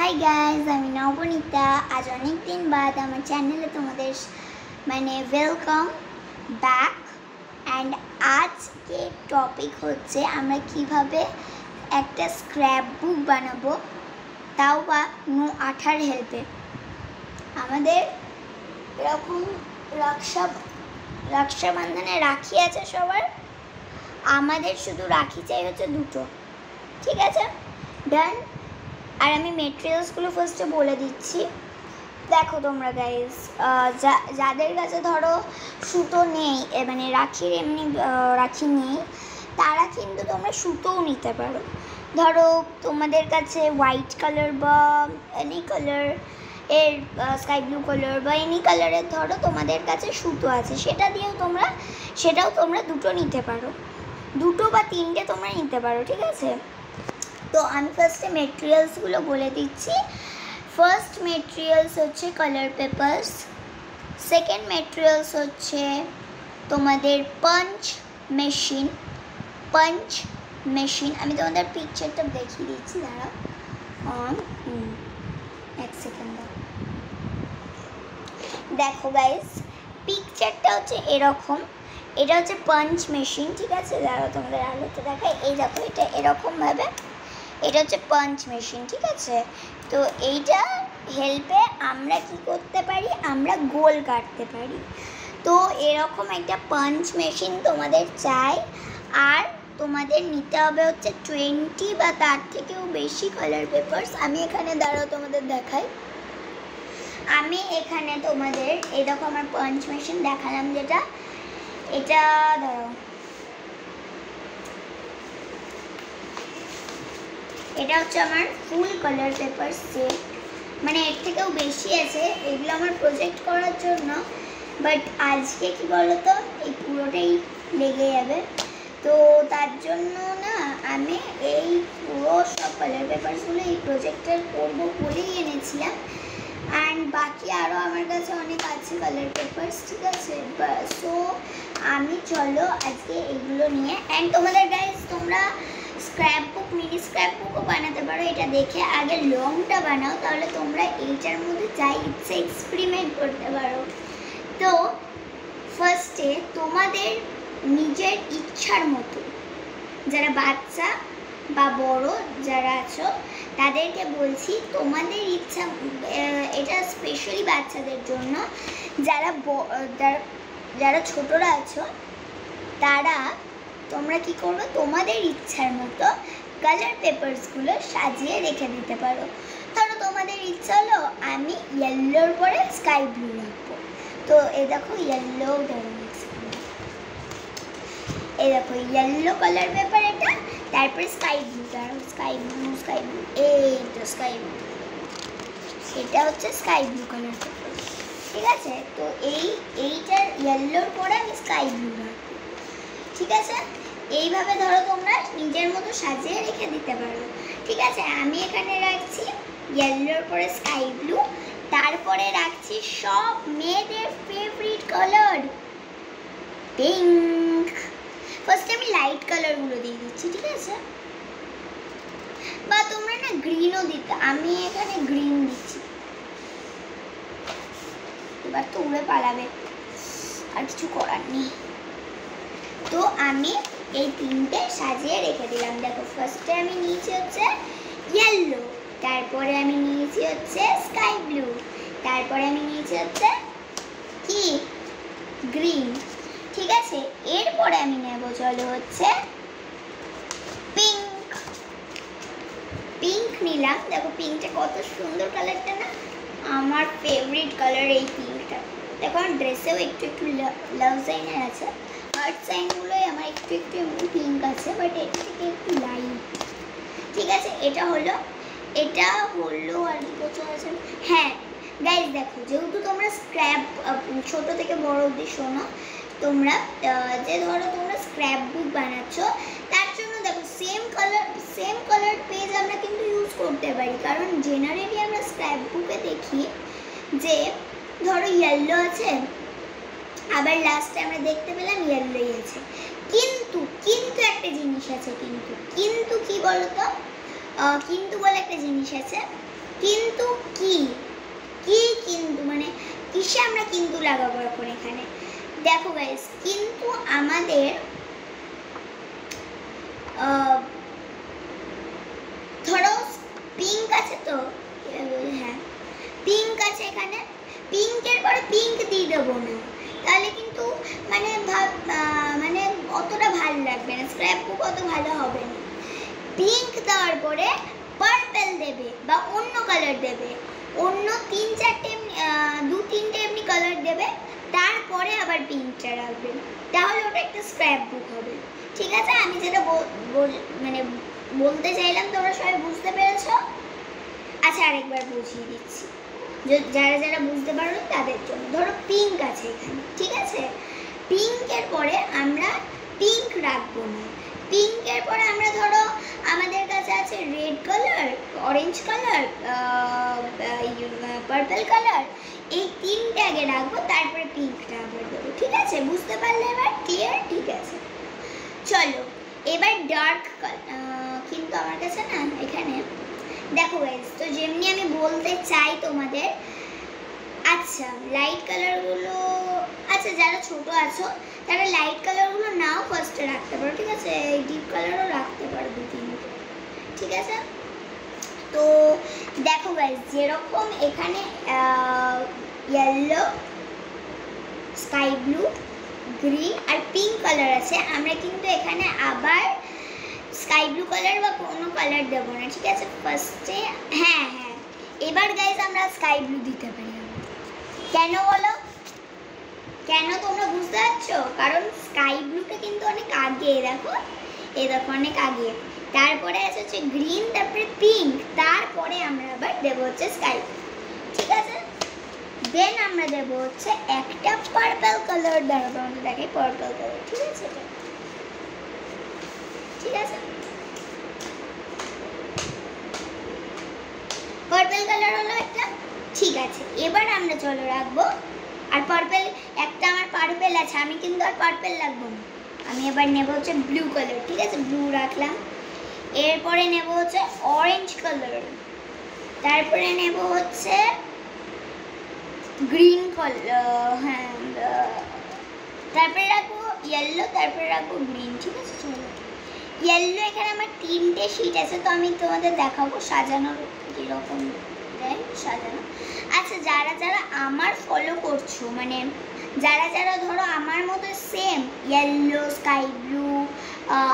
Hi guys, আমি নবনীতা। আজ অনেক দিন বাদ আমার চ্যানেলে তোমাদের ওয়েলকাম ব্যাক। অ্যান্ড আজকে টপিক হচ্ছে আমরা কিভাবে একটা স্ক্র্যাপ বুক বানাবো, তাও বা নো আঠার হেল্পে। আমাদের এরকম রক্ষাবন্ধনে রাখি আছে সবার, আমাদের শুধু রাখি চাই হচ্ছে দুটো। ঠিক আছে, ডান। আর আমি মেটেরিয়ালসগুলো ফার্স্টে বলে দিচ্ছি। দেখো তোমরা গাইজ, যাদের কাছে ধরো সুতো নেই, রাখির এমনি রাখি নেই, তারা কিন্তু তোমরা সুতোও নিতে পারো। ধরো তোমাদের কাছে হোয়াইট কালার বা এনি কালার এর স্কাই ব্লু কালার বা এনি কালারের ধরো তোমাদের কাছে সুতো আছে, সেটাও তোমরা দুটো নিতে পারো, দুটো বা তিনটে তোমরা নিতে পারো। ঠিক আছে, তো আমি ফার্স্টে মেটেরিয়ালসগুলো বলে দিচ্ছি। ফার্স্ট মেটেরিয়ালস হচ্ছে কালার পেপারস, সেকেন্ড মেটেরিয়ালস হচ্ছে তোমাদের পাঞ্চ মেশিন। আমি তোমাদের পিকচারটা দেখিয়ে দিচ্ছি, দাঁড়াও এক সেকেন্ড। দেখো গাইস, পিকচারটা হচ্ছে এরকম, এটা হচ্ছে পাঞ্চ মেশিন। ঠিক আছে, দাঁড়াও তোমাদের আলোতে দেখাই। এই দেখো, এটা এরকমভাবে, এটা হচ্ছে পাঞ্চ মেশিন। ঠিক আছে, তো এইটা হেল্পে আমরা কি করতে পারি, আমরা গোল কাটতে পারি। তো এরকম একটা পাঞ্চ মেশিন তোমাদের চাই। আর তোমাদের নিতে হবে হচ্ছে 20 বা তার থেকেও বেশি কালার পেপারস। আমি এখানে দাঁড়াও তোমাদের দেখাই। আমি এখানে তোমাদের এরকম আমার পাঞ্চ মেশিন দেখালাম, যেটা এটা দাঁড়াও, এটা হচ্ছে আমার ফুল কালার পেপার সেট, এর থেকেও বেশি আছে, এগুলো আমার প্রজেক্ট করার জন্য। বাট আজকে কি বলতো, এই পুরোটাই লেগে যাবে, তো তার জন্য না আমি এই পুরো সব কালার পেপারসগুলো এই প্রজেক্টের করবো বলেই এনেছিলাম। অ্যান্ড বাকি আরও আমার কাছে অনেক আছে কালার পেপারস। ঠিক আছে, সো আমি চলো আজকে এগুলো নিয়ে। অ্যান্ড তোমাদের গাইজ, তোমরা মিনি স্ক্র্যাপ বুকও বানাতে পারো। এটা দেখে আগে লংটা বানাও, তাহলে তোমরা এইটার মধ্যে যাই ইচ্ছে এক্সপেরিমেন্ট করতে পারো। তো ফার্স্টে তোমাদের নিজের ইচ্ছার মতো, যারা বাচ্চা বা বড় যারা আছো তাদেরকে বলছি, তোমাদের ইচ্ছা, এটা স্পেশালি বাচ্চাদের জন্য। যারা ছোটরা আছো তারা তোমরা কি করবে, তোমাদের ইচ্ছার মতো কালার পেপারসগুলো সাজিয়ে রেখে দিতে পারো। ধরো তোমাদের ইচ্ছা হলো আমি ইয়েলোর পরে স্কাই ব্লু রাখবো, তো এই দেখো ইয়েলো, এই দেখো ইয়েলো কালার পেপার এটা, তারপরে স্কাই ব্লু, এই তো স্কাই ব্লু, এটা হচ্ছে স্কাই ব্লু কালার পেপার। ঠিক আছে, তো এইটার ইয়েলোর পরে আমি স্কাই ব্লু রাখবো। ঠিক আছে, এইভাবে ধরো তোমরা নিজের মতো সাজিয়ে রেখে দিতে পারো। ঠিক আছে, আমি এখানে রাখছি ইয়েলোর পরে স্কাই ব্লু, তারপরে রাখছি সব মেয়েদের ফেভারিট কালার পিঙ্ক। ফার্স্টে আমি লাইট কালারগুলো দিয়ে দিচ্ছি। ঠিক আছে, বা তোমরা না গ্রিনও দিতে, আমি এখানে গ্রিন দিচ্ছি। এবার তো উড়ে পালাবে, আর কিছু করার নেই। তো আমি এই তিনটে সাজিয়ে রেখে দিলাম। দেখো, ফার্স্টে আমি নিয়েছি হচ্ছে ইয়েলো, তারপরে আমি নিয়েছি হচ্ছে স্কাই ব্লু, তারপরে আমি নিয়েছি হচ্ছে কি গ্রিন। ঠিক আছে, এরপরে আমি নেব চলো হচ্ছে পিঙ্ক নিলাম। দেখো পিঙ্কটা কত সুন্দর কালারটা না, আমার ফেভারিট কালার এই পিঙ্কটা। দেখো আমার ড্রেসেও একটু লাভ সাইনের আছে, হার্ট সাইনগুলোই আমার একটু এমনি পিঙ্ক আছে, বাট এটা থেকে একটু লাইট। ঠিক আছে, এটা হলো আর কি কোথাও আছে। হ্যাঁ গাইজ, দেখো যেহেতু তোমরা স্ক্র্যাপ ছোট থেকে বড় অবধি শোনো, তোমরা তোমরা স্ক্র্যাপ বুক বানাচ্ছ, তার জন্য দেখো সেম কালার পেজ আমরা কিন্তু ইউজ করতে পারি। কারণ জেনারেলি আমরা স্ক্র্যাপ বুকে দেখি যে ধরো ইয়েলো আছে, আবার লাস্টে আমরা দেখতে পেলাম ইয়েলোই আছে, কিন্তু একটা জিনিস আছে, কিন্তু কি বলতো, কিন্তু বলে একটা জিনিস আছে। কিন্তু কি কি কিন্তু মানে কিসে আমরা কিন্তু লাগাবো এখন এখানে? দেখো গাইস, কিন্তু আমাদের ধরো পিঙ্ক আছে তো, হ্যাঁ পিঙ্ক আছে এখানে, পিঙ্কের পরে পিঙ্ক দিয়ে দেবো না, তাহলে কিন্তু মানে মানে অতটা ভালো লাগবে না, স্ক্র্যাপ বুক অত ভালো হবে না। পিঙ্ক দেওয়ার পরে পার্পল দেবে বা অন্য কালার দেবে, অন্য 3-4টে 2-3টে এমনি কালার দেবে, তারপরে আবার পিঙ্কটা রাখবে, তাহলে ওটা একটা স্ক্র্যাপ বুক হবে। ঠিক আছে, আমি যেটা মানে বলতে চাইলাম তোমরা সবাই বুঝতে পেরেছো? আচ্ছা আরেকবার বুঝিয়ে দিচ্ছি, যারা যারা বুঝতে পারো তাদের জন্য। ধরো পিঙ্ক আছে এখানে, ঠিক আছে, পিঙ্কের পরে আমরা পিঙ্ক রাখবো না, পিঙ্কের পরে আমরা ধরো আমাদের কাছে আছে red colour, orange colour, purple colour, এই 3টে আগে রাখবো, তারপরে পিঙ্কটা আবার দেবো। ঠিক আছে, বুঝতে পারলে এবার ক্লিয়ার? ঠিক আছে, চলো এবার ডার্ক কালার। কিন্তু আমার কাছে না এখানে দেখো গাইস, তো যেমনি আমি বলতে চাই তোমাদের, আচ্ছা লাইট কালারগুলো, আচ্ছা যারা ছোট আছো তারা লাইট কালারগুলো নাও ফার্স্টে রাখতে পারো, ঠিক আছে, ডিপ কালারও রাখতে পারো 2-3টে। ঠিক আছে, তো দেখো গাইস, যেরকম এখানে ইয়েলো, স্কাই ব্লু, গ্রিন আর পিঙ্ক কালার আছে, আমরা কিন্তু এখানে আবার স্কাই ব্লু কালার বা কোনো কালার দেবো না। ঠিক আছে, ফার্স্টে হ্যাঁ হ্যাঁ এবার গাইস আমরা স্কাই ব্লু দিতে পারি। কেন বলো, কেন তোমরা বুঝতে পারছো? কারণ স্কাই ব্লুটা কিন্তু অনেক আগে, দেখো এই দেখো অনেক আগে, তারপরে আছে হচ্ছে গ্রিন, তারপরে পিঙ্ক, তারপরে আমরা আবার দেবো হচ্ছে স্কাই। ঠিক আছে, দেন আমরা দেবো হচ্ছে একটা পার্পল কালার, দেখো তোমাদের দেখাই পার্পল কালার। ঠিক আছে, ঠিক আছে, পার্পল কালার হলো একটা। ঠিক আছে, এবার আমরা চলো রাখবো, আর পার্পল একটা আমার পার্পল আছে, আমি কিন্তু আর পার্পল রাখবো না, আমি এবার নেব হচ্ছে ব্লু কালার। ঠিক আছে, ব্লু রাখলাম, এরপরে নেব হচ্ছে অরেঞ্জ কালার, তারপরে নেব হচ্ছে গ্রিন কালার, হ্যাঁ তারপরে রাখবো ইয়েলো, তারপরে রাখবো গ্রিন। ঠিক আছে, চলো ইয়েলো এখানে আমার 3টে শিট আছে, তো আমি তোমাদের দেখাবো সাজানোর কীরকম সাজানো। আচ্ছা যারা যারা আমার ফলো করছো, মানে যারা যারা ধরো আমার মতো সেম ইয়েলো, স্কাই ব্লু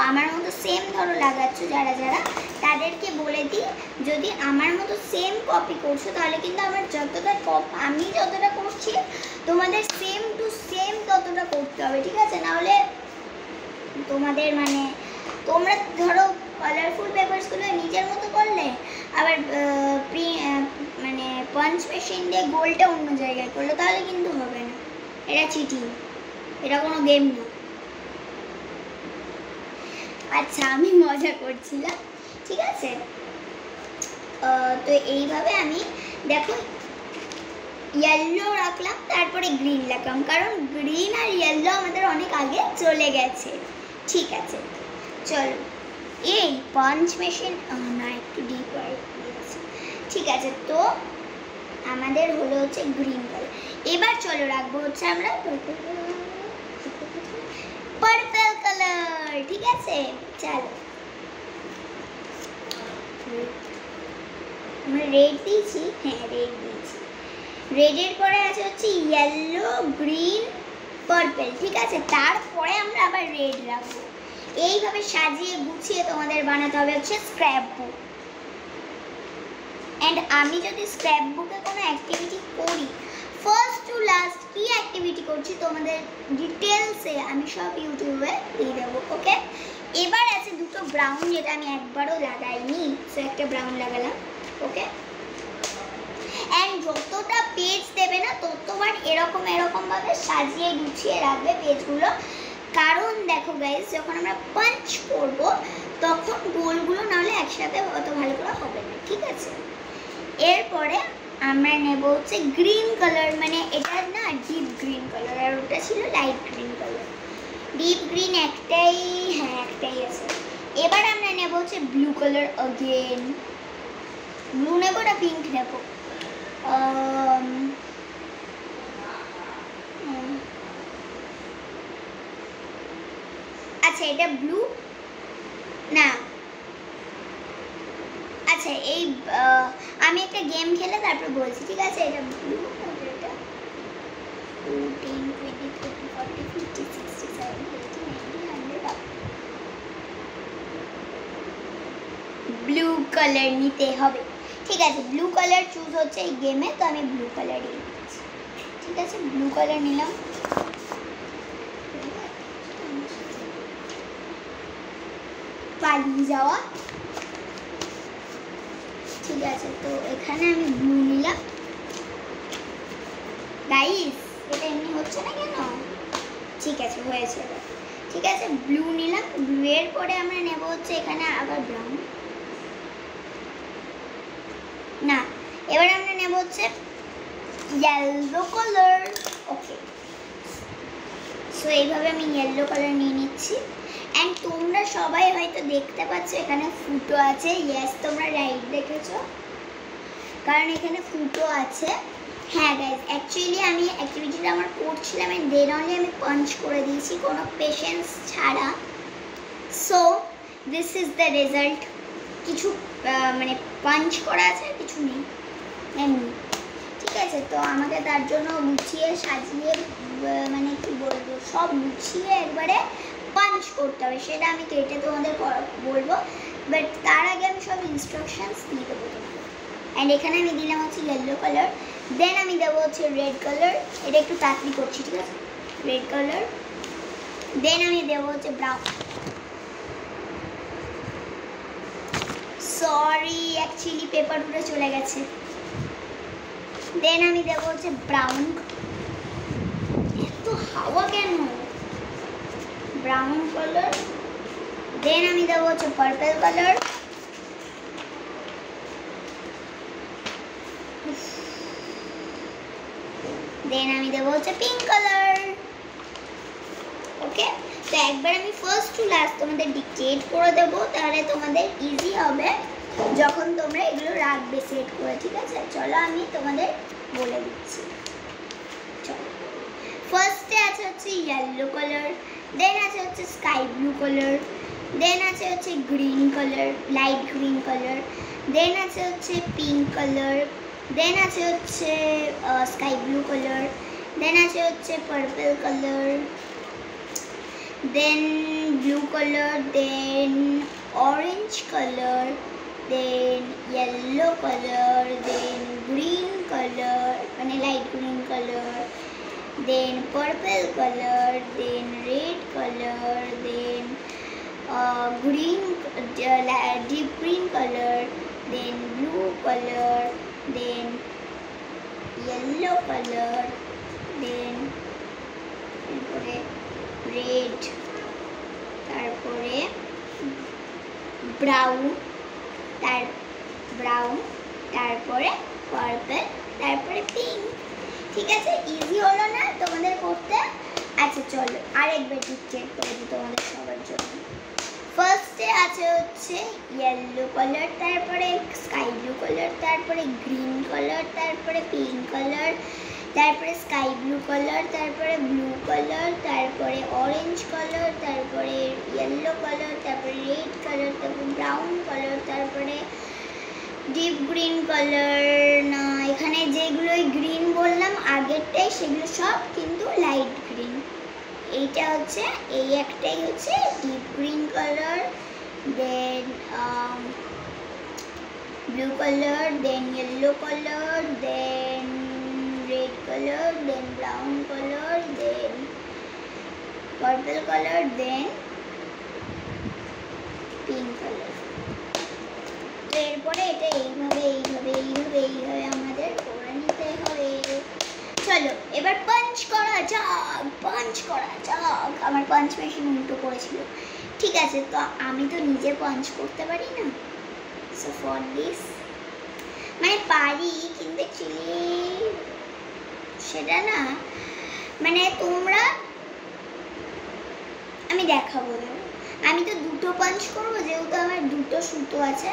আমার মতো সেম ধরো লাগাচ্ছ, যারা যারা তাদেরকে বলে দিই, যদি আমার মতো সেম কপি করছো তাহলে কিন্তু আমার আমি যতটা করছি তোমাদের সেম টু সেম ততটা করতে হবে। ঠিক আছে, নাহলে তোমাদের মানে তোমরা ধরো কালারফুল পেপারসগুলো নিজের মতো করলে, আবার মানে পাঞ্চ মেশিন দিয়ে গোলটা অন্য জায়গায় করলে, তাহলে কিন্তু হবে না, এটা চিটিং, এটা কোনো গেম না। আচ্ছা আমি মজা করছিলাম। ঠিক আছে, তো এইভাবে আমি দেখো ইয়েলো রাখলাম, তারপরে গ্রিন রাখলাম, কারণ গ্রিন আর ইয়েলো আমাদের অনেক আগে চলে গেছে। ঠিক আছে, চলো এই পাঞ্চ মেশিন না একটু ডিপ আছে। ঠিক আছে, তো আমাদের হলো হচ্ছে গ্রিন কালার, এবার চলো রাখবো হচ্ছে আমরা পার্পল কালার। ঠিক আছে, চলো আমরা রেড দিয়েছি, হ্যাঁ রেড দিয়েছি, রেডের পরে আছে হচ্ছে ইয়েলো, গ্রিন, পার্পল। ঠিক আছে, তারপরে আমরা আবার রেড রাখবো। এইভাবে সাজিয়ে গুছিয়ে তোমাদের বানাতে হবে হচ্ছে স্ক্র্যাপ বুক। অ্যান্ড আমি যদি স্ক্র্যাপ বুকে কোনো অ্যাক্টিভিটি করি, ফার্স্ট টু লাস্ট কি অ্যাক্টিভিটি করছি তোমাদের ডিটেলসে আমি সব ইউটিউবে দিয়ে দেবো। ওকে, এবার আছে দুটো ব্রাউন, যেটা আমি একবারও লাগাইনি, সো একটা ব্রাউন লাগালাম। ওকে, অ্যান্ড যতটা পেজ দেবে না ততবার এরকম এরকমভাবে সাজিয়ে গুছিয়ে রাখবে পেজগুলো, কারণ দেখো গাইস যখন আমরা পাঞ্চ করব তখন গোলগুলো নাহলে একসাথে অত ভালো করে হবে না। ঠিক আছে, এরপরে আমরা নেব হচ্ছে গ্রিন কালার, মানে এটা না ডিপ গ্রিন কালার, আর ওটা ছিল light green colour. Deep green একটাই, হ্যাঁ একটাই আছে। এবার আমরা নেব হচ্ছে ব্লু কালার অগেন, ব্লু নেবো না পিঙ্ক নেবো? আচ্ছা এটা ব্লু না, আচ্ছা এই আমি একটা গেম খেলে তারপর বলছি, ঠিক আছে? এটা ব্লু, এটা 2 10 20 30 40 50 60 70 80 90 100 ব্লু কালার নিতে হবে। ঠিক আছে, ব্লু কালার চুজ হচ্ছে এই গেমে, তো আমি ব্লু কালারই নিচ্ছি। ঠিক আছে, ব্লু কালার নিলাম। পালিয়ে যাওয়া, ঠিক আছে, তো এখানে আমি ব্লু নিলাম। গাইস এটা এমনি হচ্ছে না কেন? ঠিক আছে, হয়েছে। ঠিক আছে, ব্লু নিলাম। ব্লু এর পরে আমরা নেব হচ্ছে এখানে আবার ব্রাউন, না এবার আমরা নেব হচ্ছে ইয়েলো কালার। ওকে, সো এইভাবে আমি ইয়েলো কালার নিয়ে নিচ্ছি। অ্যান্ড তোমরা সবাই হয়তো দেখতে পাচ্ছ এখানে ফুটো আছে। ইয়েস, তোমরা রাইট দেখেছো, কারণ এখানে ফুটো আছে। হ্যাঁ গাইজ, অ্যাকচুয়ালি আমি অ্যাক্টিভিটিটা আমার করছিলাম অ্যান্ড দেন অনলি আমি পাঞ্চ করে দিয়েছি কোনো পেশেন্স ছাড়া। So this is the result. কিছু মানে পাঞ্চ করা আছে আর কিছু নেই এমনি। ঠিক আছে, তো আমাকে তার জন্য গুছিয়ে সাজিয়ে মানে কি বলবো, সব গুছিয়ে একবারে পাঞ্চ করতে হবে। সেটা আমি কেটে তোমাদের বলবো, বাট তার আগে আমি সব ইনস্ট্রাকশনস দিয়ে দেবো তোমাদের। অ্যান্ড এখানে আমি দিলাম হচ্ছে ইয়েলো কালার, দেন আমি দেবো হচ্ছে রেড কালার। এটা একটু তাড়াতাড়ি করছি, ঠিক আছে? রেড কালার, দেন আমি দেবো হচ্ছে ব্রাউন। সরি, অ্যাকচুয়ালি পেপার উড়ে চলে গেছে। দেন আমি দেবো হচ্ছে ব্রাউন। এত হাওয়া কেন? ব্রাউন কালার, দেন আমি দেবো হচ্ছে পার্পল কালার, দেন আমি দেবো হচ্ছে পিঙ্ক কালার। ওকে, তো একবার আমি ফার্স্ট টু লাস্ট তোমাদের ডিক্টেট করে দেবো, তাহলে তোমাদের ইজি হবে যখন তোমরা এগুলো রাখবে সেট করে। ঠিক আছে, চলো আমি তোমাদের বলে দিচ্ছি। চলো, ফার্স্টে আছে হচ্ছে ইয়েলো কালার, দেন আছে হচ্ছে স্কাই ব্লু কালার, দেন আছে হচ্ছে green colour, light green colour, then আছে হচ্ছে পিঙ্ক কালার, দেন আছে হচ্ছে স্কাই ব্লু কালার, দেন আছে হচ্ছে purple colour, then blue colour, then orange colour, then yellow colour, then green colour মানে light green colour, then purple color, then red color, then green deep green color, then blue color, then yellow color, then red, তারপরে brown, তারপরে purple, তারপরে pink. ঠিক আছে, easy হলো না তোমাদের করতে? আচ্ছা চলো আরেকবার ডিক্টেট করে দিই তোমাদের সবার জন্য। ফার্স্টে আছে হচ্ছে ইয়েলো কালার, তারপরে স্কাই ব্লু কালার, তারপরে গ্রিন কালার, তারপরে পিঙ্ক কালার, তারপরে স্কাই ব্লু কালার, তারপরে ব্লু কালার, তারপরে অরেঞ্জ কালার, তারপরে ইয়েলো কালার, তারপরে রেড কালার, তারপরে ব্রাউন কালার, তারপরে ডিপ গ্রিন কালার। না, এখানে যেগুলোই গ্রিন বললাম আগেরটাই সেগুলো সব কিন্তু লাইট গ্রিন। এইটা হচ্ছে এই একটাই হচ্ছে deep green colour, then blue colour, then yellow colour, then red colour, then brown colour, then purple colour, then pink colour. তো এরপরে এটা এইভাবে আমাদের করে নিতে হবে। চলো এবার পাঞ্চ করা যাক। আমার পাঞ্চ মেশিন উল্টো করেছিল। ঠিক আছে, তো আমি তো নিজে পাঞ্চ করতে পারি না, সো ফর দিস মানে পারি, কিন্তু অ্যাকচুয়ালি সেটা না মানে তোমরা আমি দেখাবো, আমি তো দুটো পাঞ্চ করবো, যেহেতু আমার দুটো সুতো আছে,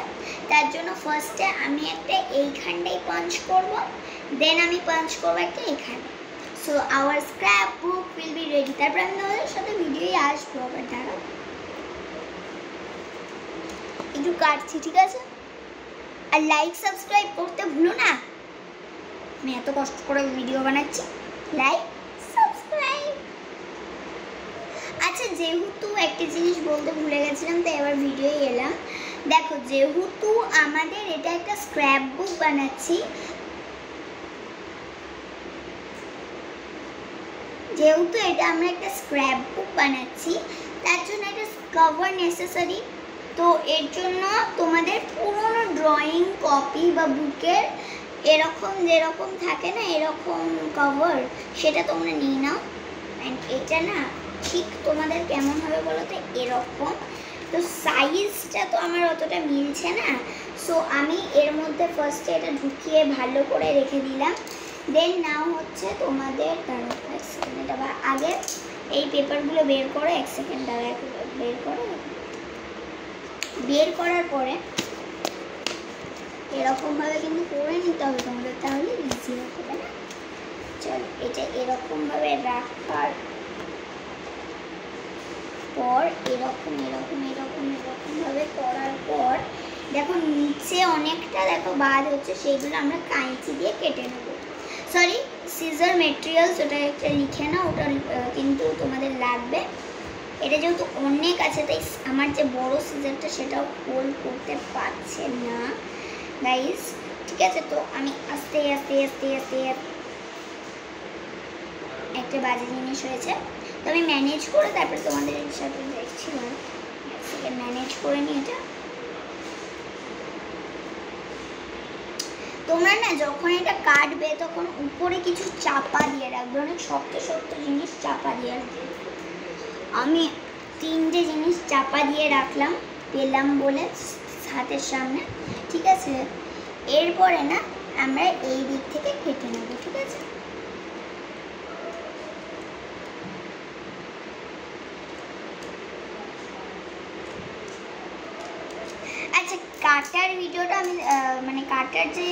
তার জন্য ফার্স্টে আমি একটা এইখানটাই পাঞ্চ করব, দেন আমি পাঞ্চ করবো একটা এখানে। So our scrap book will be ready. তারপর আমি তোমাদের সাথে ভিডিওই আসবো আবার, দাঁড়াও একটু কাটছি, ঠিক আছে? আর লাইক সাবস্ক্রাইব করতে ভুলো না, আমি এত কষ্ট করে ভিডিও বানাচ্ছি, লাইক সাবস্ক্রাইব। আচ্ছা, যেহেতু একটা জিনিস বলতে ভুলে গেছিলাম, তাই এবার ভিডিও এলাম। দেখো, যেহেতু আমাদের এটা একটা স্ক্র্যাপ বুক বানাচ্ছি, যেহেতু এটা আমরা একটা স্ক্র্যাপ বুক বানাচ্ছি, তার জন্য একটা কভার নেসেসারি। তো এর জন্য তোমাদের পুরোনো ড্রয়িং কপি বা বুকের এরকম যেরকম থাকে না, এরকম কভার, সেটা তোমরা নিয়ে নাও। অ্যান্ড এটা না ঠিক তোমাদের কেমন হবে বলো তো, এরকম। তো সাইজটা তো আমার অতটা মিলছে না, সো আমি এর মধ্যে ফার্স্টে এটা ঢুকিয়ে ভালো করে রেখে দিলাম। দেন নাও হচ্ছে তোমাদের, দাঁড়াও এক সেকেন্ড, এটা আগে এই পেপারগুলো বের করো, এক সেকেন্ড দাঁড়ায় বের করো। বের করার পরে এরকমভাবে কিন্তু করে নিতে হবে তোমাদের, তাহলে ইজি হবে না। চলো, এটা এরকমভাবে রাখার পর এরকম এরকম এরকম এরকমভাবে করার পর দেখো নিচে অনেকটা দেখো বাদ হচ্ছে, সেগুলো আমরা কাঁচি দিয়ে কেটে নেব। সরি, সিজার মেটেরিয়ালস, ওটা একটা লিখে না, ওটা কিন্তু তোমাদের লাগবে। এটা যেহেতু অনেক আছে, তাই আমার যে বড় সিজারটা সেটাও হোল্ড করতে পারছে না গাইস, ঠিক আছে? তো আমি আস্তে আস্তে আস্তে আস্তে, একটা বাজে জিনিস হয়েছে, তো আমি ম্যানেজ করে তারপরে তোমাদের সাথে দেখছি। এক সেকেন্ড ম্যানেজ করে নিই এটা। তোমরা না যখন এটা কাটবে তখন উপরে কিছু চাপা দিয়ে রাখবে, অনেক শক্ত শক্ত জিনিস চাপা দিয়ে রাখবে। আমি 3টে জিনিস চাপা দিয়ে রাখলাম, পেলাম বলে হাতের সামনে, ঠিক আছে? এরপরে না আমরা এই দিক থেকে কেটে নেব, ঠিক আছে? আচ্ছা, কাটার ভিডিওটা আমি মানে কাটার যে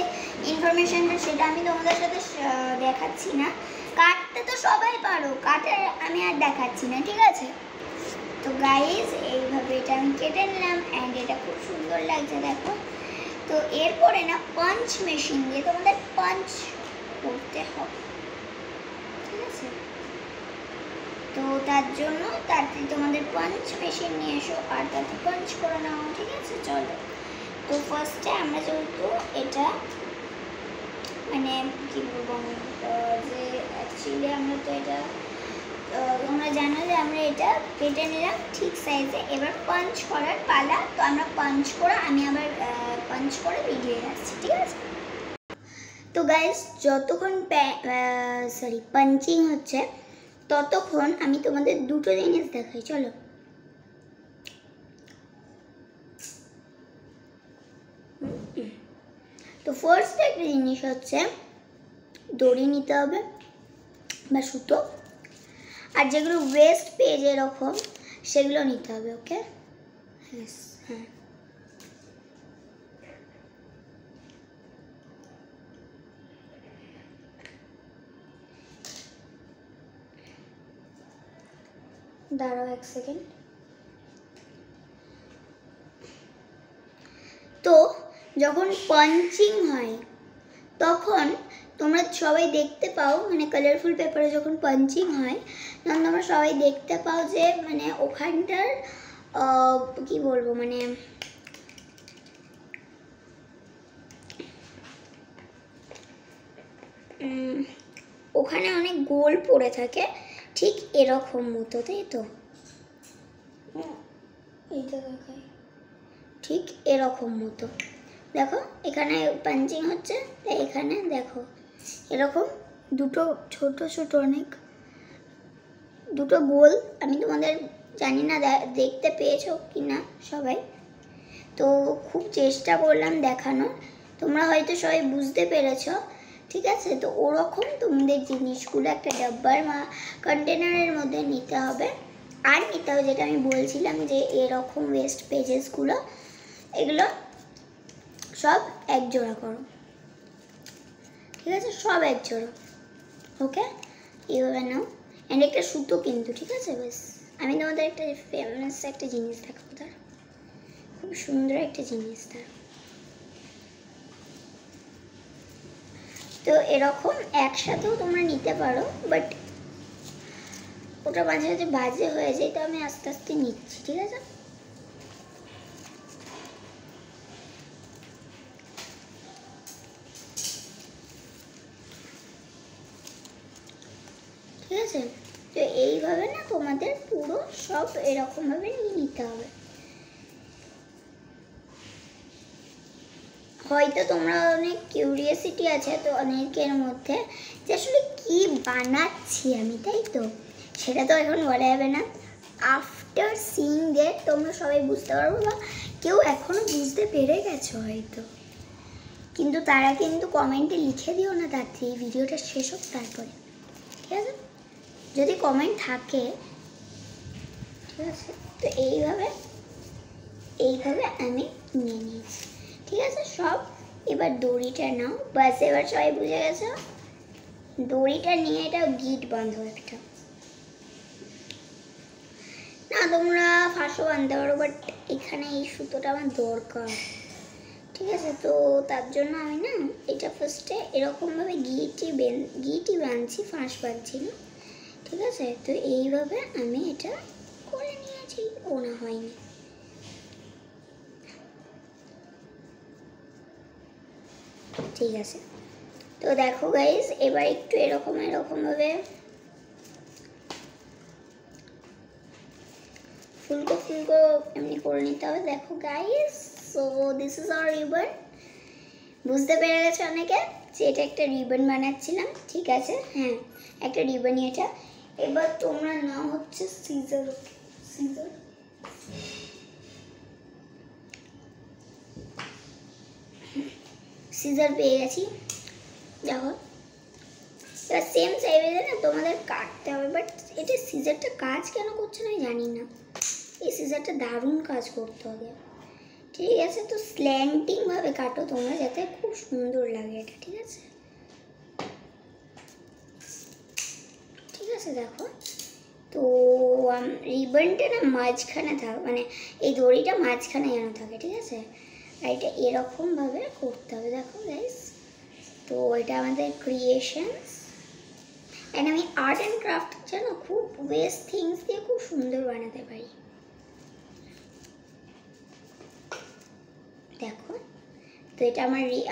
ইনফরমেশনটা সেটা আমি তোমাদের সাথে দেখাচ্ছি না। কাটতে তো সবাই পারো, কাটার আমি আর দেখাচ্ছি না, ঠিক আছে? তো গাইজ, এইভাবে এটা আমি কেটে নিলাম, অ্যান্ড এটা খুব সুন্দর লাগছে দেখো। তো এরপরে না পাঞ্চ মেশিন দিয়ে তোমাদের পাঞ্চ করতে হবে, ঠিক আছে? তো তার জন্য তাড়াতাড়ি তোমাদের পাঞ্চ মেশিন নিয়ে এসো আর তাতে পাঞ্চ করে নাও, ঠিক আছে? চলো, তো ফার্স্টে আমরা যেহেতু এটা মানে কী বলবো, যে অ্যাকচুয়ালি আমরা তো এটা তোমরা জানো যে আমরা এটা কেটে নিলাম ঠিক সাইজে। এবার পাঞ্চ করার পালা, তো আমরা পাঞ্চ করে আমি আবার পাঞ্চ করে বেরিয়ে যাচ্ছি, ঠিক আছে? তো গাইস, যতক্ষণ পাঞ্চিং হচ্ছে ততক্ষণ আমি তোমাদের দুটো জিনিস দেখাই, চলো। তো ফার্স্ট একটা জিনিস হচ্ছে দড়ি নিতে হবে বা সুতো, আর যেগুলো ওয়েস্ট পেজ এরকম সেগুলো নিতে হবে, ওকে? হ্যাঁ, দাঁড়াও এক সেকেন্ড। তো যখন পাঞ্চিং হয় তখন তোমরা সবাই দেখতে পাও, মানে কালারফুল পেপারে যখন পাঞ্চিং হয় তখন তোমরা সবাই দেখতে পাও যে মানে ওখানটার কি বলবো, মানে ওখানে অনেক গোল পড়ে থাকে, ঠিক এরকম মতো, তাই তো? এইটা দেখাই, ঠিক এরকম মতো দেখো, এখানে পাঞ্চিং হচ্ছে, তাই এখানে দেখো এরকম দুটো ছোট ছোট অনেক দুটো গোল। আমি তোমাদের জানি না দেখতে পেয়েছো কি না সবাই, তো খুব চেষ্টা করলাম দেখানোর, তোমরা হয়তো সবাই বুঝতে পেরেছো, ঠিক আছে? তো ওরকম তোমাদের জিনিসগুলো একটা ডাব্বার কন্টেনারের মধ্যে নিতে হবে, আর নিতে হবে যেটা আমি বলছিলাম যে এরকম ওয়েস্ট পেজেসগুলো, এগুলো সব এক জোড়া করো, ঠিক আছে? সব এক জোড়া, ওকে? এইভাবে নাও। অ্যান্ড একটা সুতো কিন্তু, ঠিক আছে? বেশ, আমি তোমাদের একটা ফেমাস একটা জিনিস দেখাবো, তার খুব সুন্দর একটা জিনিস তার। তো এরকম একসাথেও তোমরা নিতে পারো, বাট ওটা মাঝে মাঝে বাজে হয়ে যায়, তো আমি আস্তে আস্তে নিচ্ছি, ঠিক আছে? ঠিক আছে, তো এইভাবে না তোমাদের পুরো সব এরকমভাবে নিয়ে নিতে হবে। হয়তো তোমরা অনেক কিউরিয়াসিটি আছে তো অনেকের মধ্যে যে আসলে কি বানাচ্ছি আমি, তাই তো? সেটা তো এখন বলা যাবে না, আফটার সিইং দ্যাট তোমরা সবাই বুঝতে পারবো, বা কেউ এখনো বুঝতে পেরে গেছো হয়তো, কিন্তু তারা কিন্তু কমেন্টে লিখে দিও না তাড়াতাড়ি, এই ভিডিওটা শেষ হোক তারপরে, ঠিক আছে? যদি কমেন্ট থাকে, ঠিক আছে? তো এইভাবে আমি নিয়ে নিয়েছি, ঠিক আছে সব। এবার দড়িটা নাও, বাস এবার সবাই বুঝে গেছো। দড়িটা নিয়ে এটা গিট বাঁধো একটা, না তোমরা ফাঁসও বাঁধতে পারো, বাট এখানে এই সুতোটা আমার দরকার, ঠিক আছে? তো তার জন্য আমি না এটা ফার্স্টে এরকমভাবে গিটই বাঁধছি, ফাঁস বাঁধছি না, ঠিক আছে? তো এইভাবে আমি এটা করে নিয়েছি, ওনা হয়নি। ঠিক আছে, তো দেখো গাইস, এবার একটু এরকমভাবে ফুলকো এমনি করে নিতে হবে। দেখো guys, so this is our ribbon. বুঝতে পেরে গেছে অনেকে যে এটা একটা রিবন বানাচ্ছিলাম, ঠিক আছে? হ্যাঁ, একটা রিবনই এটা। এবার তোমরা নাও হচ্ছে সিজার পেয়ে গেছি, দেখো। এবার সেম সাইজে না তোমাদের কাটতে হবে, বাট এটা সিজারটা কাজ কেন করছে না জানি না, এই সিজারটা দারুণ কাজ করতে হবে, ঠিক আছে? তো স্ল্যান্টিং ভাবে কাটো তোমরা, যাতে খুব সুন্দর লাগে এটা, ঠিক আছে? ঠিক আছে, দেখো। তো রিবনটা না মাঝখানে থাকে, মানে এই দড়িটা মাঝখানে যেন থাকে, ঠিক আছে? আর এটা এরকমভাবে করতে হবে, দেখো গাইস। তো এটা আমাদের ক্রিয়েশনস, অ্যান্ড আমি আর্ট অ্যান্ড ক্রাফট জানো খুব ওয়েস্ট থিংস দিয়ে খুব সুন্দর বানাতে পারি, দেখো। তো এটা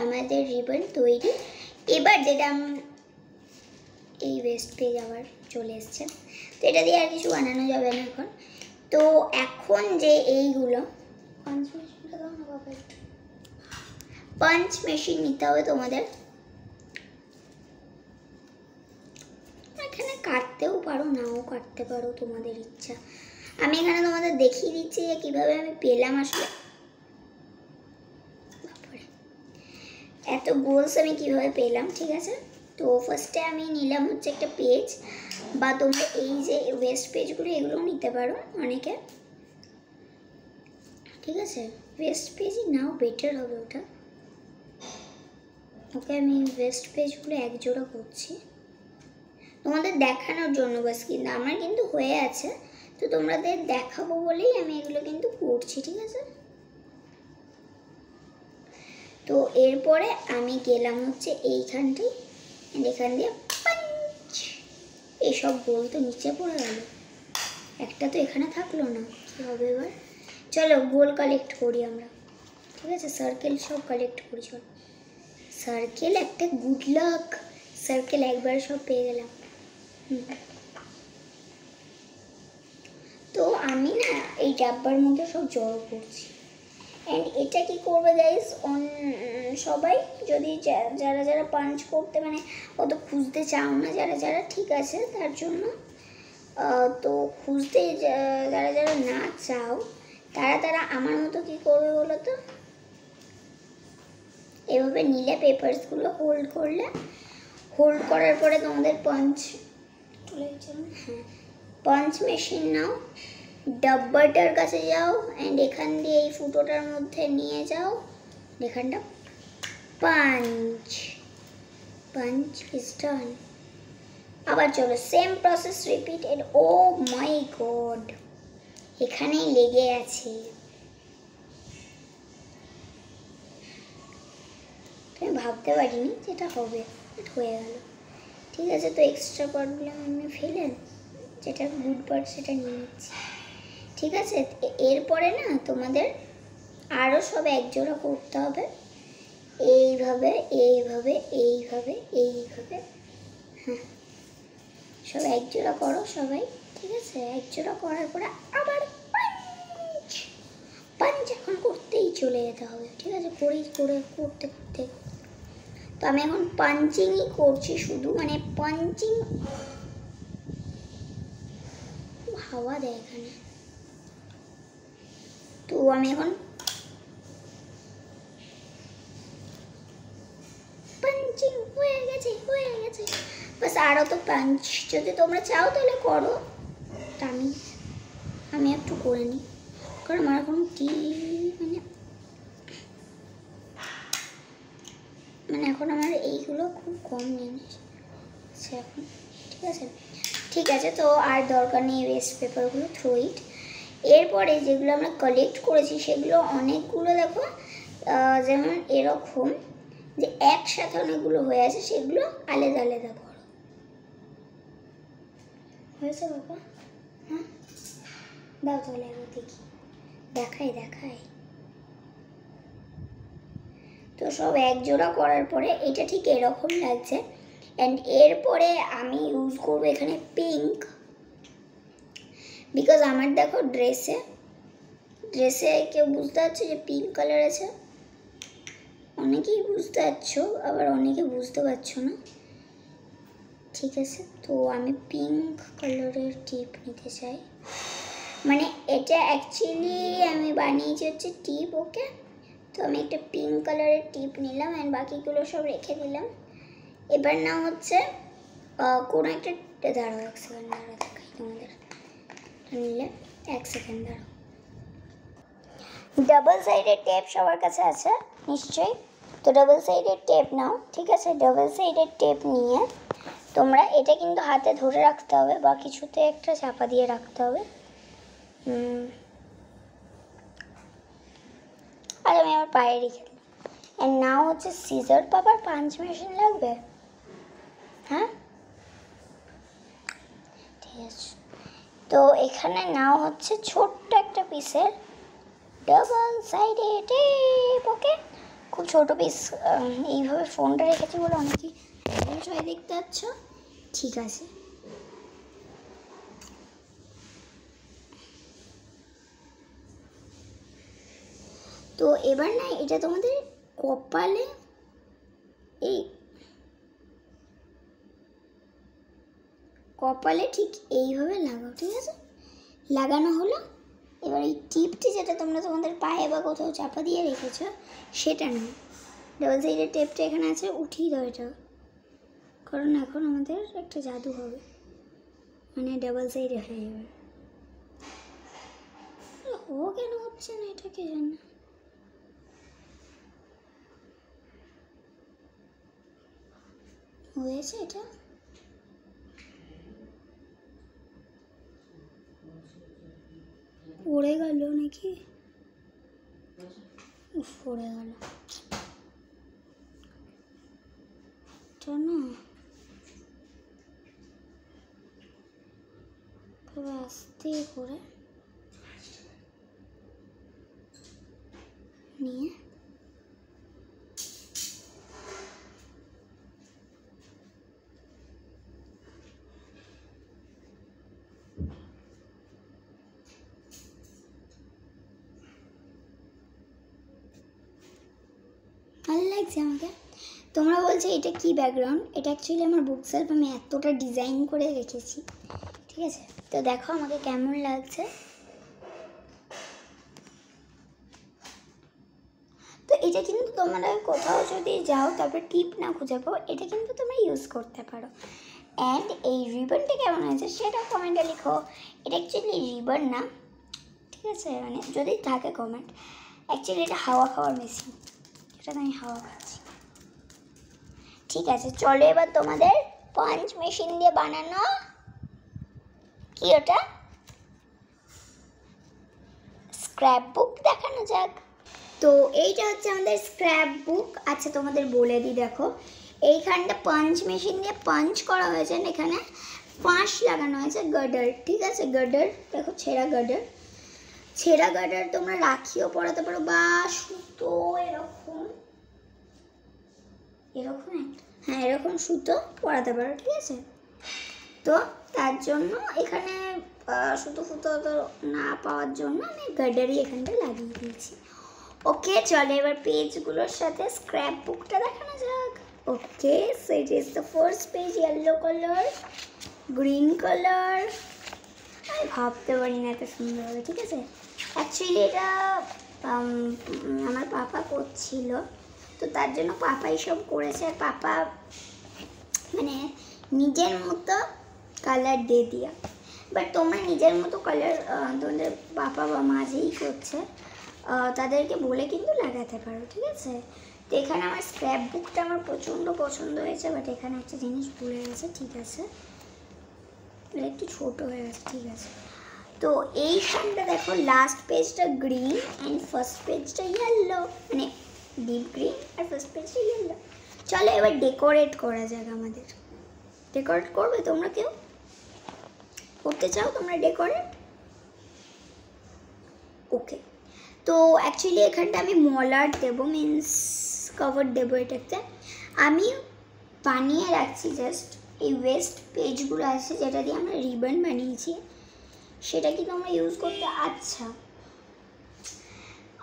আমাদের রিবন তৈরি। এবার যেটা এই ওয়েস্ট পেজ আবার চলে এসছে, তো এটা দিয়ে আর কিছু বানানো যাবে না এখন। তো এখন যে এইগুলো পাঞ্চ মেশিন নিতে হবে তোমাদের, এখানে কাটতেও পারো, নাও কাটতে পারো, তোমাদের ইচ্ছা। আমি এখানে তোমাদের দেখিয়ে দিচ্ছি যে কীভাবে আমি পেলাম আসলে এত গোলস আমি কীভাবে পেলাম, ঠিক আছে? তো ফার্স্টে আমি নিলাম হচ্ছে একটা পেজ, বা তোমরা এই যে ওয়েস্ট পেজগুলো এগুলোও নিতে পারো অনেকে, ঠিক আছে? ওয়েস্ট পেজই নাও, বেটার হবে ওটা। ওকে, আমি ওয়েস্ট পেজগুলো এক জোড়া করছি তোমাদের দেখানোর জন্য বাস, কিন্তু আমার কিন্তু হয়ে আছে, তো তোমাদের দেখাবো বলেই আমি এগুলো কিন্তু করছি, ঠিক আছে? তো এরপরে আমি গেলাম হচ্ছে এইখানটাই, এখান দিয়ে পাঞ্চ, এইসব গোল তো নিচে পড়ে গেল, একটা তো এখানে থাকলো না, কী হবে এবার? চলো গোল কালেক্ট করি আমরা, ঠিক আছে? সার্কেল সব কালেক্ট করি, চলো। সার্কেল একটা গুড লাক, সার্কেল একবার সব পেয়ে গেলাম। তো আমি না এই ডাব্বার মধ্যে সব জড়ো করছি, অ্যান্ড এটা কি করবে গাইস, সবাই যদি যারা যারা পাঞ্চ করতে মানে অত খুঁজতে চাও না, যারা ঠিক আছে তার জন্য, তো খুঁজতে যারা না চাও তারা আমার মতো কি করবে বলো তো, এভাবে নিলে পেপারসগুলো হোল্ড করার পরে তোমাদের পাঞ্চ তুলে, হ্যাঁ পাঞ্চ মেশিন নাও, ডাব্বাটার কাছে যাও অ্যান্ড এখান দিয়ে এই ফুটোটার মধ্যে নিয়ে যাও, এখানটা পাঞ্চ, পাঞ্চ ইজ ডান। আবার চলো সেম প্রসেস রিপিটেড। ও মাই গড, এখানেই লেগে আছে। আমি ভাবতে পারিনি যেটা হবে, হয়ে গেল। ঠিক আছে, তো এক্সট্রা পার্টগুলো আমি ফেলেন, যেটা গুড পার্ট সেটা নিয়ে নিচ্ছি। ঠিক আছে, এরপরে না তোমাদের আরও সব একজোড়া করতে হবে, এইভাবে এইভাবে এইভাবে এইভাবে। হ্যাঁ, সব একজোড়া করো সবাই। ঠিক আছে, একজোড়া করার পরে আবার পাঞ্চ, পাঞ্চ এখন করতেই চলে যেতে হবে। ঠিক আছে, করতে করতে। তো আমি এখন পাঞ্চিংই করছি শুধু, মানে পাঞ্চিং। হাওয়া দেয় এখানে। তো আমি এখন পাঞ্চিং হয়ে গেছে। বাস, আরও তো পাঞ্চ যদি তোমরা চাও তাহলে করো, আমি একটু করে নিই, কারণ আমার এখন কি মানে এখন আমার এইগুলো খুব কম জিনিস আছে এখন। ঠিক আছে, তো আর দরকার নেই ওয়েস্ট পেপারগুলো, থ্রো ইট। এরপরে যেগুলো আমরা কালেক্ট করেছি সেগুলো অনেকগুলো দেখো, যেমন এরকম যে একসাথে অনেকগুলো হয়ে আছে, সেগুলো আলাদা আলাদা করো। হয়েছে বাবা? হ্যাঁ, দাও তাহলে আমি দেখি, দেখাই। তো সব এক জোড়া করার পরে এটা ঠিক এরকম লাগছে। অ্যান্ড এরপরে আমি ইউজ করবো এখানে পিঙ্ক, বিকজ আমার দেখো ড্রেসে কেউ বুঝতে পারছো যে পিঙ্ক কালার আছে, অনেকেই বুঝতে পারছো, আবার অনেকে বুঝতে পারছো না। ঠিক আছে, তো আমি পিঙ্ক কালারের টিপ নিতে চাই, মানে এটা অ্যাকচুয়ালি আমি বানিয়েছি হচ্ছে টিপ। ওকে, তো আমি একটা পিঙ্ক কালারের টিপ নিলাম অ্যান্ড বাকিগুলো সব রেখে দিলাম। এবার না হচ্ছে কোনো একটা, দাঁড়াও 1 সেকেন্ড, দেখাই তোমাদের। নিলে 1 সেকেন্ড দাঁড়াও। ডাবল সাইডের টেপ সবার কাছে আছে নিশ্চয়ই, তো ডাবল সাইডের টেপ নাও। ঠিক আছে, ডাবল সাইডের টেপ নিয়ে তোমরা এটা কিন্তু হাতে ধরে রাখতে হবে বা কিছুতে একটা চাপা দিয়ে রাখতে হবে। আর আমি আমার পায়ে রেখে দিই। অ্যান্ড নাও হচ্ছে সিজার পাবার পাঞ্চ মেশিন লাগবে। হ্যাঁ, ঠিক আছে, তো এখানে নাও হচ্ছে ছোট্ট একটা পিসের ডাবল সাইডে টেপ। ওকে, খুব ছোট পিস, এইভাবে ফোনটা রেখেছি বলে অনেকেই সবাই দেখতে পাচ্ছ। ঠিক আছে, তো এবার না এটা তোমাদের কপালে ঠিক এইভাবে লাগাও। ঠিক আছে, লাগানো হলো। এবার এই টিপটি যেটা তোমরা তোমাদের পায়ে বা কোথাও চাপা দিয়ে রেখেছো সেটা না, ডাবল সাইডের টেপটা এখানে আছে, উঠিয়ে দাও এটা, কারণ এখন আমাদের একটা জাদু হবে, মানে ডাবল সাইডে হয়ে যাবে। ও কেন হচ্ছে না এটা কে জানে। হয়েছে, এটা পড়ে গেল নাকি? পড়ে গেল না, তবে আস্তে করে নিয়ে ভালো লাগছে আমাকে। তোমরা বলছো এটা কি ব্যাকগ্রাউন্ড, এটা অ্যাকচুয়ালি আমার বুক সেলফ, আমি এতটা ডিজাইন করে রেখেছি। ঠিক আছে, তো দেখো আমাকে কেমন লাগছে। তো এটা কিন্তু তোমরা কোথাও যদি যাও তারপর টিপ না খুঁজে পাও, এটা কিন্তু তোমরা ইউজ করতে পারো। অ্যান্ড এই রিবনটা কেমন হয়েছে সেটা কমেন্টে লিখো। এটা অ্যাকচুয়ালি রিবন না, ঠিক আছে, মানে যদি থাকে কমেন্ট। অ্যাকচুয়ালি এটা হাওয়া খাওয়ার মেশিন, যেটাতে আমি হাওয়া খাচ্ছি। ঠিক আছে, চলো এবার তোমাদের পাঞ্চ মেশিন দিয়ে বানানো কি ওটা স্ক্র্যাপ বুক দেখানো যাক। তো এইটা হচ্ছে আমাদের স্ক্র্যাপ বুক। আচ্ছা তোমাদের বলে দিই, দেখো এইখানটা পাঞ্চ মেশিন দিয়ে পাঞ্চ করা হয়েছে, এখানে পাঁচ লাগানো হয়েছে গার্ডার, ঠিক আছে। গার্ডার দেখো, ছেঁড়া গার্ডার, ছেঁড়া গার্ডার তোমরা রাখিও পরাতে পারো বা সুতো এরকম এরকম হ্যাঁ এরকম সুতো পরাতে পারো, ঠিক আছে। তো তার জন্য এখানে সুতো ফুতো তো না পাওয়ার জন্য আমি গার্ডারই এখানটা লাগিয়ে দিয়েছি। ওকে, চলো এবার পেজগুলোর সাথে স্ক্র্যাপ বুকটা দেখানো যাক। Okay, so it is the first page, yellow colour, green colour. আমি ভাবতে পারি না এত সুন্দর হবে, ঠিক আছে। অ্যাকচুয়ালি এটা আমার পাপা করছিল, তো তার জন্য পাপাই সব করেছে। আর পাপা মানে নিজের মতো কালার দিয়ে দিয়া, বাট তোমরা নিজের মতো কালার তোমাদের পাপা বা মা যেই করছে তাদেরকে বলে কিন্তু লাগাতে পারো, ঠিক আছে। তো এখানে আমার স্ক্র্যাপ বুকটা আমার প্রচণ্ড পছন্দ হয়েছে, বাট এখানে একটা জিনিস ভুলে গেছে, ঠিক আছে, এটা একটু ছোটো হয়ে গেছে, ঠিক আছে। তো এইখানটা দেখো লাস্ট পেজটা গ্রিন অ্যান্ড ফার্স্ট পেজটা ইয়েলো, মানে ডিপ গ্রিন আর ফার্স্ট পেজটা ইয়েলো। চলো এবার ডেকোরেট করা যাক। আমাদের ডেকোরেট করবে তোমরা, কেউ করতে চাও তোমরা ডেকোরেট? ওকে, তো অ্যাকচুয়ালি এখানটা আমি মলার দেবো, মিন্স কভার দেবো। এটাতে আমি বানিয়ে রাখছি জাস্ট এই ওয়েস্ট পেজগুলো আছে যেটা দিয়ে আমরা রিবন বানিয়েছি, সেটা কি তোমরা ইউজ করতে? আচ্ছা,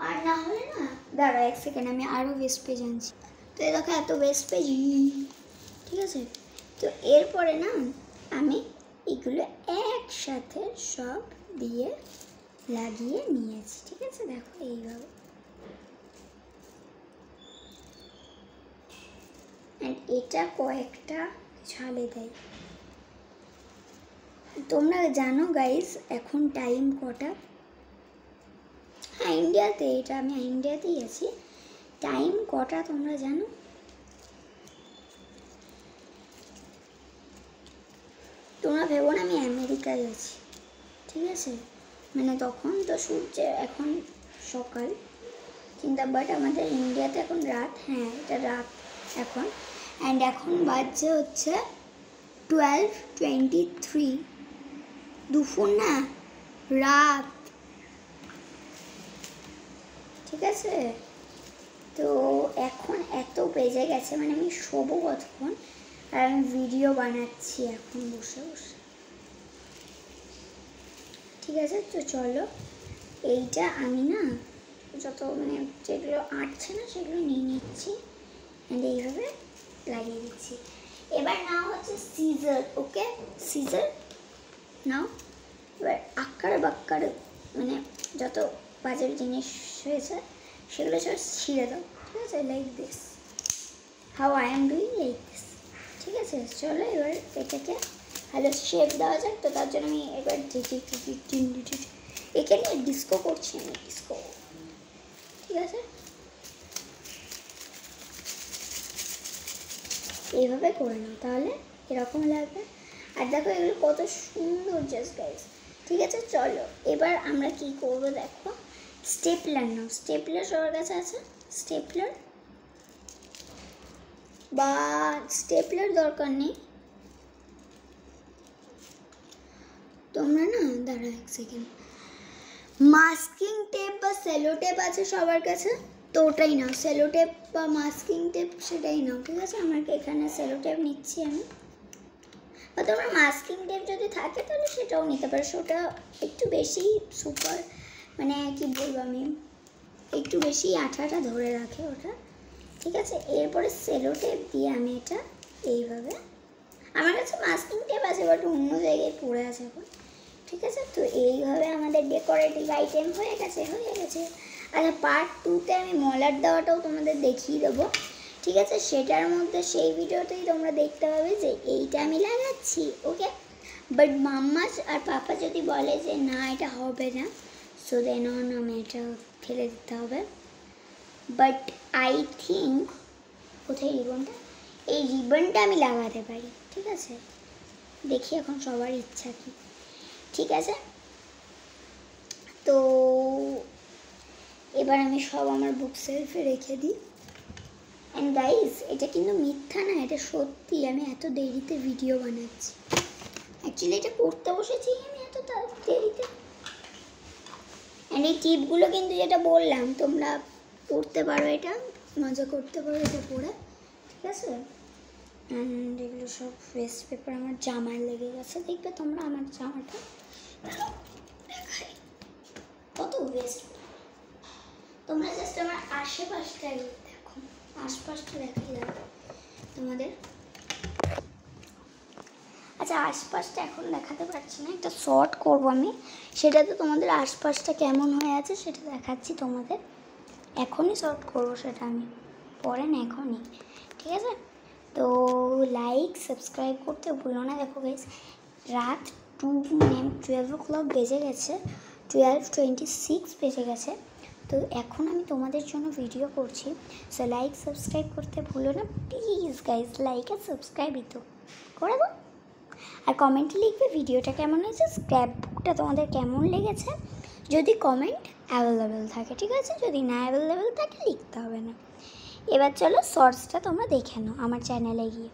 আর না হলে না দাঁড়া এক সেকেন্ড, আমি আরও ওয়েস্ট পেজ আনছি। তো এই দেখো এত ওয়েস্ট পেজ, ঠিক আছে। তো এরপরে না আমি এগুলো একসাথে সব দিয়ে লাগিয়ে নিয়েছি, ঠিক আছে। দেখো এইভাবে, এটা কয়েকটা ছালে দেয়। তোমরা জানো গাইস এখন টাইম কটা? হ্যাঁ ইন্ডিয়াতে, এটা আমি ইন্ডিয়াতেই আছি। টাইম কটা তোমরা জানো? তোমরা ভেবো না আমি আমেরিকায় আছি, ঠিক আছে। মানে তখন তো সূর্যে এখন সকাল, কিন্তু বাট আমাদের ইন্ডিয়াতে এখন রাত। হ্যাঁ এটা রাত এখন, অ্যান্ড এখন বাজছে হচ্ছে 12:23, দুপুর না, রাত, ঠিক আছে। তো এখন এত বেজে গেছে, মানে আমি শোবো কতক্ষণ, আর আমি ভিডিও বানাচ্ছি এখন বসে বসে, ঠিক আছে। তো চলো এইটা আমি না যত মানে যেগুলো আটছে না সেগুলো নিয়ে নিচ্ছি, অ্যান্ড এইভাবে লাগিয়ে দিচ্ছি। এবার নাও হচ্ছে সিজার, ওকে সিজার নাও। এবার আক্কার বাক্কার মানে যত বাজার জিনিস হয়েছে সেগুলো সব ছিঁড়ে দাও, ঠিক আছে, like this, how I am doing like this, ঠিক আছে। চলো এবার এটাকে ভালো শেপ দেওয়া যাক। তো তার জন্য আমি এবার এখানে ডিস্কো করছি আমি, ডিস্কো, ঠিক আছে। এইভাবে করে নাও, তাহলে এরকম লাগবে। আর দেখো এগুলো কত সুন্দর জাস্ট গাইস, ঠিক আছে। চলো এবার আমরা কি করবো দেখো, স্টেপলার নাও। স্টেপলার সবার কাছে আছে? স্টেপলার বা স্টেপলার দরকার নেই, তোমরা না দাঁড়া এক সেকেন্ড, মাস্কিং টেপ বা সেলো টেপ আছে সবার কাছে? তো ওটাই নাও, সেলো টেপ বা মাস্কিং টেপ সেটাই নাও, ঠিক আছে। আমাকে এখানে সেলো টেপ নিচ্ছি আমি, বা তোমরা মাস্কিং টেপ যদি থাকে তাহলে সেটাও নিতে পারো, সেটা একটু বেশি সুপার, মানে কি বলবো আমি, একটু বেশি আঠাটা ধরে রাখে ওটা, ঠিক আছে। এরপরে সেলো টেপ দিয়ে আমি এটা এইভাবে, আমার কাছে মাস্কিং টেপ আছে বাট অন্য জায়গায় পড়ে আছে এখন, ঠিক আছে। তো এইভাবে আমাদের ডেকোরেটিভ আইটেম হয়ে গেছে। আচ্ছা পার্ট 2-তে আমি মলার দেওয়াটাও তোমাদের দেখিয়ে দেবো, ঠিক আছে, সেটার মধ্যে সেই ভিডিওতেই তোমরা দেখতে পাবে যে এইটা আমি লাগাচ্ছি, ওকে। বাট মাম্মা আর পাপা যদি বলে যে না এটা হবে না, সো দেন অন আমি এটা ফেলে দিতে হবে। বাট আই থিঙ্ক, কোথায় রিবনটা, এই রিবনটা আমি লাগাতে পারি, ঠিক আছে। দেখি এখন সবার ইচ্ছা কি, ঠিক আছে। তো এবার আমি সব আমার বুক সেলফে রেখে দিই। অ্যান্ড গাইস, এটা কিন্তু মিথ্যা না, এটা সত্যি। আমি এত দেরিতে ভিডিও বানাচ্ছি, অ্যাকচুয়ালি এটা করতে বসেছি আমি এত দেরিতে। অ্যান্ড এই টিপগুলো কিন্তু যেটা বললাম তোমরা পড়তে পারো, এটা মজা করতে পারো এটা পড়ে, ঠিক আছে। অ্যান্ড এগুলো সব ওয়েস্ট পেপার আমার জামায় লেগে গেছে, দেখবে তোমরা আমার জামাটা দেখাই কত ওয়েস্ট। তোমরা জাস্ট আমার আশেপাশটা দেখো, আশপাশটা দেখাই যাবে তোমাদের। আচ্ছা, আশপাশটা এখন দেখাতে পারছি না, একটা শর্ট করবো আমি, সেটাতে তোমাদের আশপাশটা কেমন হয়ে আছে সেটা দেখাচ্ছি তোমাদের। এখনই শর্ট করবো সেটা আমি, পরে না, এখনই, ঠিক আছে। তো লাইক সাবস্ক্রাইব করতে ভুলো না। দেখো গাইস, রাত 12 o'clock বেজে গেছে, 12:26 বেজে গেছে। তো এখন আমি তোমাদের জন্য ভিডিও করছি, সো লাইক সাবস্ক্রাইব করতে ভুলো না প্লিজ গাইস। লাইক আর সাবস্ক্রাইবই তো করে দাও, আর কমেন্টে লিখবে ভিডিওটা কেমন হয়েছে, স্ক্র্যাপ বুকটা তোমাদের কেমন লেগেছে, যদি কমেন্ট অ্যাভেলেবেল থাকে, ঠিক আছে। যদি না অ্যাভেলেবেল থাকে লিখতে হবে না। এবার চলো শর্টসটা তোমরা দেখে নাও আমার চ্যানেলে গিয়ে।